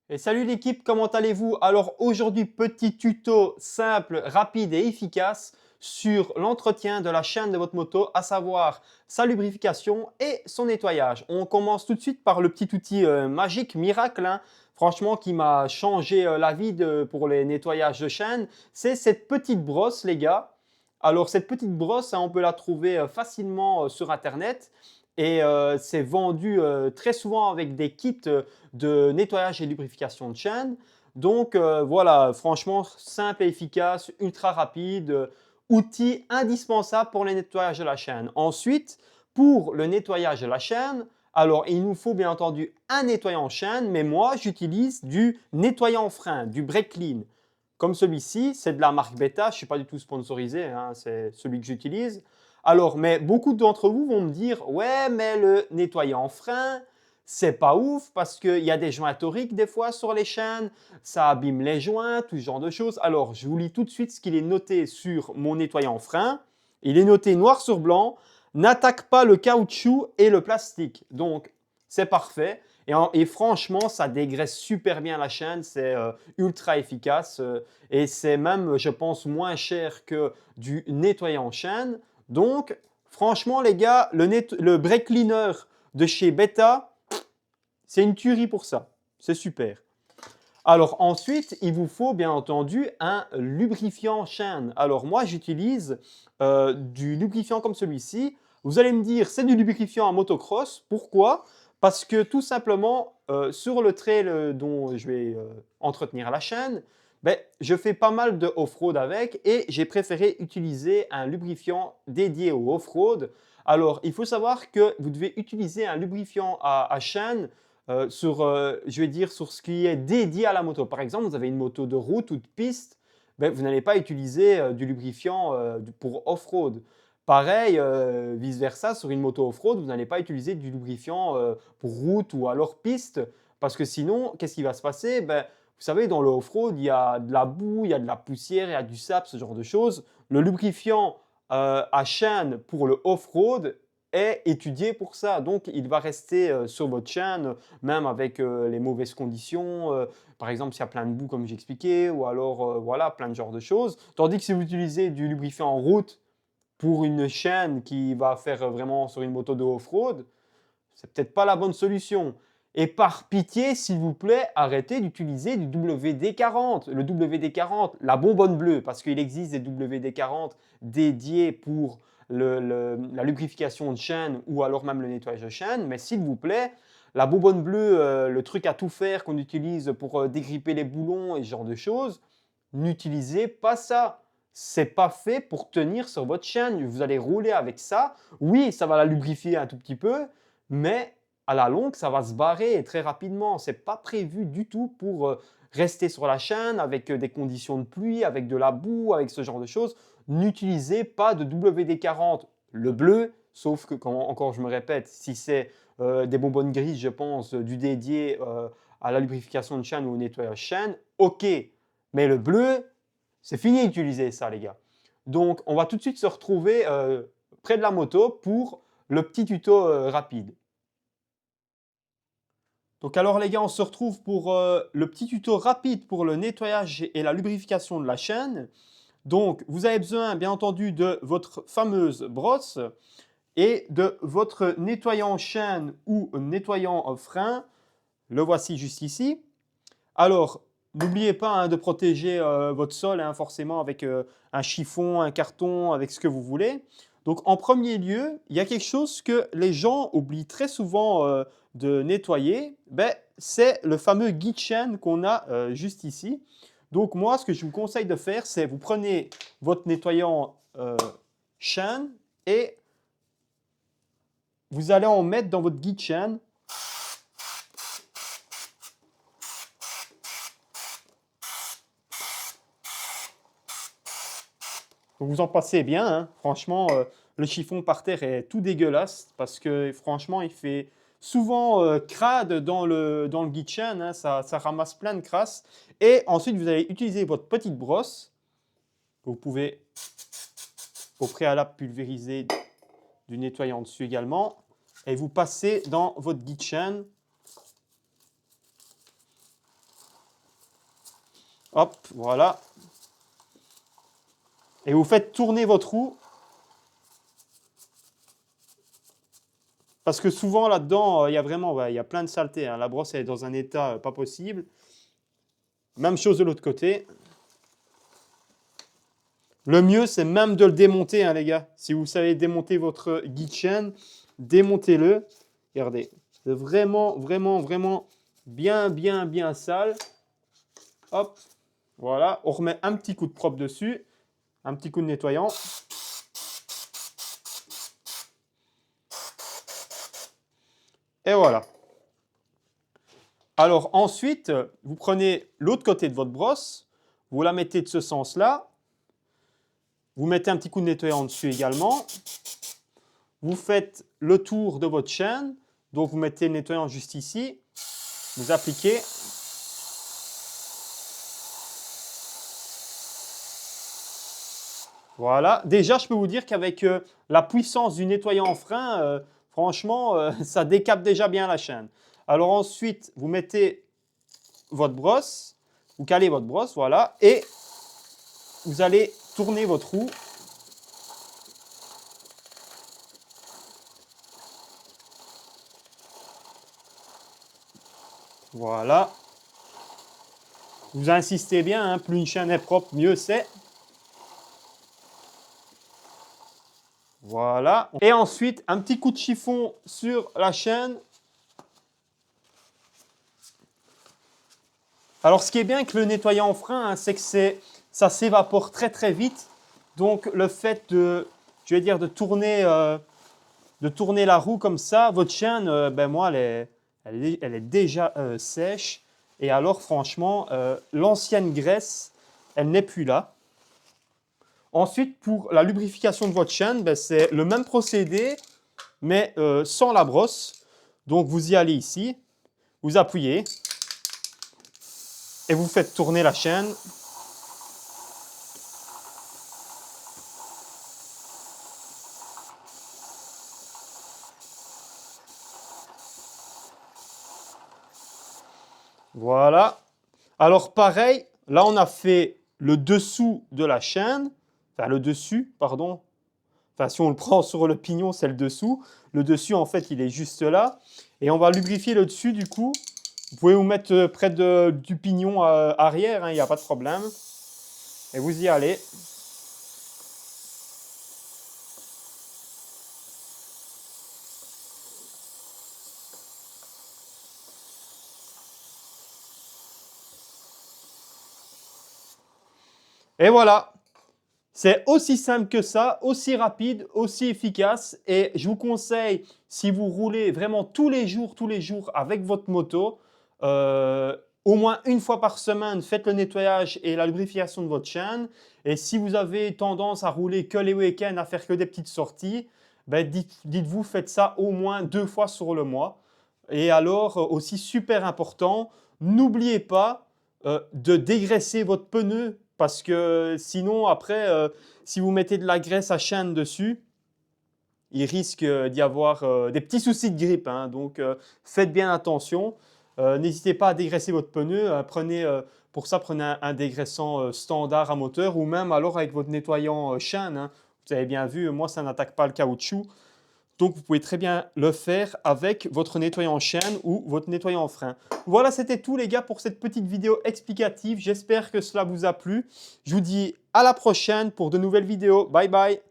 Et salut l'équipe, comment allez-vous? Alors aujourd'hui, petit tuto simple, rapide et efficace sur l'entretien de la chaîne de votre moto, à savoir sa lubrification et son nettoyage. On commence tout de suite par le petit outil magique, miracle, hein, franchement qui m'a changé la vie pour les nettoyages de chaîne. C'est cette petite brosse les gars. Alors cette petite brosse, hein, on peut la trouver facilement sur internet et c'est vendu très souvent avec des kits de nettoyage et lubrification de chaîne. Donc voilà, franchement, simple et efficace, ultra rapide, outil indispensable pour le nettoyage de la chaîne. Ensuite, pour le nettoyage de la chaîne, alors il nous faut bien entendu un nettoyant chaîne, mais moi j'utilise du nettoyant frein, du brake clean. Comme celui-ci, c'est de la marque Beta, je ne suis pas du tout sponsorisé, hein, c'est celui que j'utilise. Alors, mais beaucoup d'entre vous vont me dire, ouais, mais le nettoyant frein, c'est pas ouf parce qu'il y a des joints toriques des fois sur les chaînes, ça abîme les joints, tout ce genre de choses. Alors, je vous lis tout de suite ce qu'il est noté sur mon nettoyant frein. Il est noté noir sur blanc, n'attaque pas le caoutchouc et le plastique. Donc, c'est parfait. Et franchement, ça dégraisse super bien la chaîne, c'est ultra efficace et c'est même, je pense, moins cher que du nettoyant chaîne. Donc, franchement, les gars, le brake cleaner de chez Beta, c'est une tuerie pour ça. C'est super. Alors ensuite, il vous faut bien entendu un lubrifiant chaîne. Alors moi, j'utilise du lubrifiant comme celui-ci. Vous allez me dire, c'est du lubrifiant à motocross. Pourquoi? Parce que tout simplement, sur le trail dont je vais entretenir la chaîne, ben, je fais pas mal de off-road avec et j'ai préféré utiliser un lubrifiant dédié au off-road. Alors, il faut savoir que vous devez utiliser un lubrifiant à chaîne je vais dire, sur ce qui est dédié à la moto. Par exemple, vous avez une moto de route ou de piste, ben, vous n'allez pas utiliser du lubrifiant pour off-road. Pareil, vice-versa, sur une moto off-road, vous n'allez pas utiliser du lubrifiant pour route ou alors piste, parce que sinon, qu'est-ce qui va se passer? Ben, vous savez, dans le off-road, il y a de la boue, il y a de la poussière, il y a du sable, ce genre de choses. Le lubrifiant à chaîne pour le off-road est étudié pour ça. Donc, il va rester sur votre chaîne même avec les mauvaises conditions, par exemple s'il y a plein de boue comme j'expliquais, ou alors voilà, plein de genres de choses. Tandis que si vous utilisez du lubrifiant en route pour une chaîne qui va faire vraiment sur une moto de off-road, c'est peut-être pas la bonne solution. Et par pitié, s'il vous plaît, arrêtez d'utiliser du WD-40. Le WD-40, la bonbonne bleue, parce qu'il existe des WD-40 dédiés pour la lubrification de chaîne ou alors même le nettoyage de chaîne. Mais s'il vous plaît, la bonbonne bleue, le truc à tout faire qu'on utilise pour dégripper les boulons et ce genre de choses, n'utilisez pas ça. C'est pas fait pour tenir sur votre chaîne. Vous allez rouler avec ça. Oui, ça va la lubrifier un tout petit peu, mais à la longue, ça va se barrer très rapidement. Ce n'est pas prévu du tout pour rester sur la chaîne avec des conditions de pluie, avec de la boue, avec ce genre de choses. N'utilisez pas de WD-40, le bleu, sauf que, encore je me répète, si c'est des bonbonnes grises, je pense, du dédié à la lubrification de chaîne ou au nettoyage chaîne, ok. Mais le bleu, c'est fini d'utiliser ça, les gars. Donc, on va tout de suite se retrouver près de la moto pour le petit tuto rapide. Donc alors les gars, on se retrouve pour le petit tuto rapide pour le nettoyage et la lubrification de la chaîne. Donc vous avez besoin bien entendu de votre fameuse brosse et de votre nettoyant chaîne ou nettoyant frein. Le voici juste ici. Alors n'oubliez pas hein, de protéger votre sol hein, forcément avec un chiffon, un carton, avec ce que vous voulez. Donc en premier lieu, il y a quelque chose que les gens oublient très souvent de nettoyer, ben, c'est le fameux guide chaîne qu'on a juste ici. Donc moi, ce que je vous conseille de faire, c'est vous prenez votre nettoyant chaîne et vous allez en mettre dans votre guide chaîne. Donc vous en passez bien, hein. Franchement, le chiffon par terre est tout dégueulasse parce que franchement, il fait souvent crade dans le guide chaîne, hein. Ça ramasse plein de crasse. Et ensuite, vous allez utiliser votre petite brosse que vous pouvez au préalable pulvériser du nettoyant dessus également. Et vous passez dans votre guide chaîne. Hop, voilà. Et vous faites tourner votre roue. Parce que souvent là-dedans, il y a vraiment il y a plein de saleté, hein. La brosse elle est dans un état pas possible. Même chose de l'autre côté. Le mieux, c'est même de le démonter, hein, les gars. Si vous savez démonter votre guide chaîne, démontez-le. Regardez, c'est vraiment, vraiment, vraiment bien sale. Hop, voilà. On remet un petit coup de propre dessus, un petit coup de nettoyant. Et voilà. Alors ensuite, vous prenez l'autre côté de votre brosse, vous la mettez de ce sens-là. Vous mettez un petit coup de nettoyant dessus également. Vous faites le tour de votre chaîne. Donc, vous mettez le nettoyant juste ici. Vous appliquez. Voilà. Déjà, je peux vous dire qu'avec la puissance du nettoyant en frein, franchement, ça décape déjà bien la chaîne. Alors ensuite, vous mettez votre brosse. Vous calez votre brosse, voilà. Et vous allez tourner votre roue. Voilà. Vous insistez bien, hein, plus une chaîne est propre, mieux c'est. Voilà. Et ensuite, un petit coup de chiffon sur la chaîne. Alors, ce qui est bien avec le nettoyant en frein, hein, c'est que ça s'évapore très vite. Donc, le fait je vais dire, de tourner la roue comme ça, votre chaîne, ben moi, elle est déjà sèche. Et alors, franchement, l'ancienne graisse, elle n'est plus là. Ensuite, pour la lubrification de votre chaîne, ben, c'est le même procédé, mais sans la brosse. Donc, vous y allez ici, vous appuyez et vous faites tourner la chaîne. Voilà. Alors, pareil, là, on a fait le dessous de la chaîne, enfin le dessus, pardon. Enfin, si on le prend sur le pignon, c'est le dessous. Le dessus, en fait, il est juste là. Et on va lubrifier le dessus, du coup. Vous pouvez vous mettre près du pignon arrière, hein, il n'y a pas de problème. Et vous y allez. Et voilà. C'est aussi simple que ça, aussi rapide, aussi efficace. Et je vous conseille, si vous roulez vraiment tous les jours avec votre moto, au moins une fois par semaine, faites le nettoyage et la lubrification de votre chaîne. Et si vous avez tendance à rouler que les week-ends, à faire que des petites sorties, ben dites-vous, faites ça au moins 2 fois sur le mois. Et alors, aussi super important, n'oubliez pas de dégraisser votre pneu parce que sinon, après, si vous mettez de la graisse à chaîne dessus, il risque d'y avoir des petits soucis de grippe, hein. Donc, faites bien attention. N'hésitez pas à dégraisser votre pneu. Pour ça, prenez un dégraissant standard à moteur ou même alors avec votre nettoyant chaîne, hein. Vous avez bien vu, moi, ça n'attaque pas le caoutchouc. Donc, vous pouvez très bien le faire avec votre nettoyant en chaîne ou votre nettoyant en frein. Voilà, c'était tout les gars pour cette petite vidéo explicative. J'espère que cela vous a plu. Je vous dis à la prochaine pour de nouvelles vidéos. Bye bye.